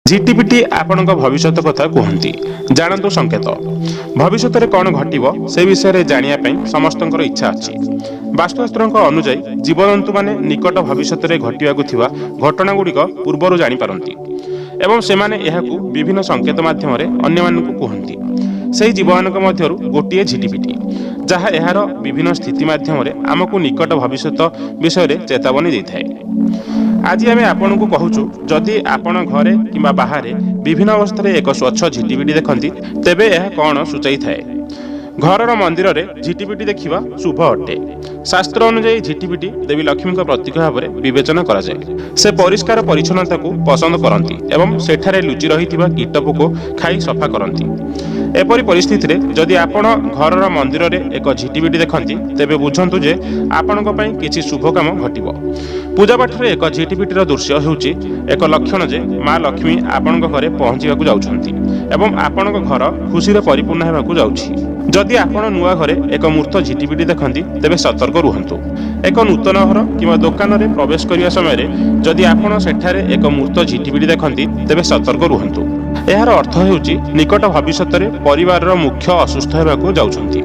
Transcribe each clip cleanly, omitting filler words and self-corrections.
जीटीपीटी आपण भविष्य कथा कहती जानतु संकेत भविष्य कौन घटव से विषय में जानापी समस्त इच्छा अच्छी वास्तुशास्त्र अनुजाई जीवजंतु मैंने निकट भविष्य घटवा घटना गुड़िक पूर्वर जापारती एवं से विभिन्न संकेत मध्यम अन्य कहती से जीव मान गोटे झिटिपिटी जहाँ यार विभिन्न स्थिति मध्यम आमको निकट भविष्य विषय चेतावनी दे थाए। आज आम आपन को कहूँ जदि आपण घरे किंबा बाहर विभिन्न अवस्था एक स्वच्छ झिटिपिटी देखती तेबे यह कौन सूचाई थाए। घर मंदिर में झिटिपिटी देखा शुभ अटे। शास्त्र अनुजाई झिटिपिटी देवी लक्ष्मी प्रतीक भाव में विवेचना करा जाए। से परिष्कार परिच्छन्नता को पसंद करती एवं सेठारे लुचि रही कीटपोक खाई सफा करती। एपरी परिस्थिति जदि आपण घर मंदिर में एक झिटिपिटी देखती तेबे बुझंतु जे आपणक पई किछि शुभ काम घटिबो। पूजा पाठ एक झिटिपिटीर दृश्य होउछि एक लक्षण जे माँ लक्ष्मी आपणक घरे पहुँचवाक जाउछंती एवं आपणक घर खुशी परिपूर्ण हेबाकू जाउछि। जदि आपण नुआ घरे एक मूर्त झिटिपिटी देखती तेबे सतर्क रुहंतु। एक नूतन घर किंवा दुकान में प्रवेश करने समय जदि आपण सेठारे एक मूर्त झिटिपिटी देखती तेबे सतर्क रुहंतु। यार अर्थ हेउछि निकट भविष्य में परिवार मुख्य असुस्थ होगाकू जाउछंती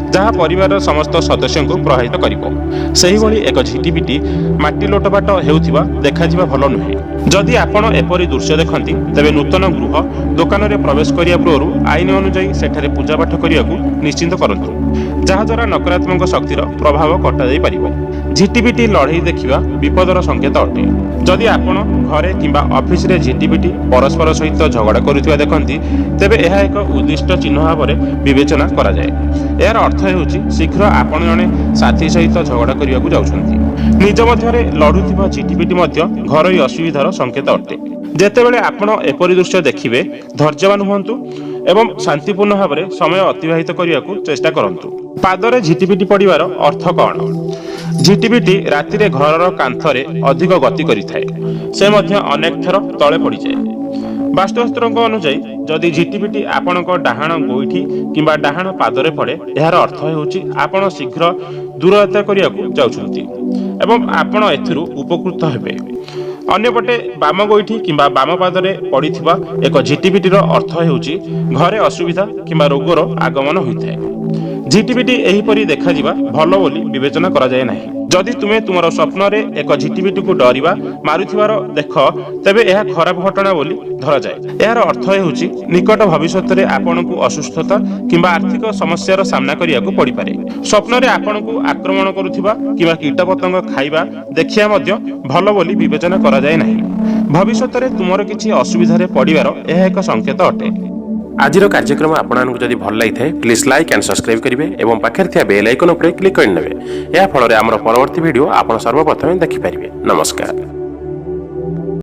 जहाँ परिवार समस्त सदस्य को प्रभावित करिवो। सेही भली एक झिटिपिटी माटी लोटपाट हेउथिबा देखाजिबा भल नुहे। जदि आपण एपरी दृश्य देखती तेबे नूतन गृह दुकान में प्रवेश करिया पूर्व आईन अनुजाई सेठारे पूजा पाठ करियाकू निश्चिंत करंतु जहाँ द्वारा नकारात्मक शक्तिर प्रभाव कटा जाई परिबो। झिटिपिटी लड़ई देखिबा विपदर संकेत अटे। जदि आपण घरे किंबा ऑफिस रे झिटिपिटी परस्पर सहित झगड़ा करुथिबा देखंती तेबे यह एक उद्दिष्ट चिन्ह भाव में विवेचना करा जाए। यार अर्थ हेउछि शीघ्र आपण जने साथी सहित झगड़ा करियाकू जाउछंती। निज मध्यरे लढुथिबा झिटिपिटी मध्य घरोई असुविधार संकेत अटे। जेतेबेले आपण एपरि दृश्य देखिबे धैर्यवान हुअन्तु एवं शांतिपूर्ण भाव में समय अतिबाहित करियाकू चेष्टा करंतु। पादरे झिटिपिटी पड़िबार अर्थ कौन? झिटिपिटी राति रे घरर कांथरे अधिक गति करिथाए। से मध्य अनेक थर तळे पड़ी जाए। वास्तुशास्त्र अनुजाई जदि झिटिपिटी आपणक डाहाण गोईठी किंबा डाहाण पादरे पड़े यार अर्थ हेउछि आपण शीघ्र दूर यात्रा करियाकू जाउछंती एवं आपण एथिरु उपकृत हेबे। अन्यपटे बाम गोईठी किंबा बाम पादरे पड़िथिबा एक झिटिपिटीर अर्थ हेउछि घरे असुविधा किंबा रोगर आगमन होइथाए। झिटिपिटी एहीपरि देखाजिबा भल बोली विवेचना करा जाय नाही। जदि तुमे तुमर स्वप्न रे एक झिटिपिटी को डरिबा मारुथिबार देख तेबे यह खराब घटना बोली धरा जाए। यार अर्थ हेउछि निकट भविष्य रे आपनकु असुस्थता किंबा आर्थिक समस्यार सामना करियाकू पड़ी पारे। स्वप्न रे आपनकु आक्रमण करुथिबा किंबा कीटपतंग खाइबा देखिया मध्य भल बोली विवेचना करा जाय नाही। भविष्य रे तुमर किछि असुविधा रे पड़िबार यह एक संकेत अटे। आजिर कार्यक्रम आपको जदि भल लगी था प्लीज लाइक एंड सब्सक्राइब करेंगे और पाखे बेल आइकन पर क्लिक करने या फल आम परवर्ती वीडियो आप सर्वप्रथम देखिपारे। नमस्कार।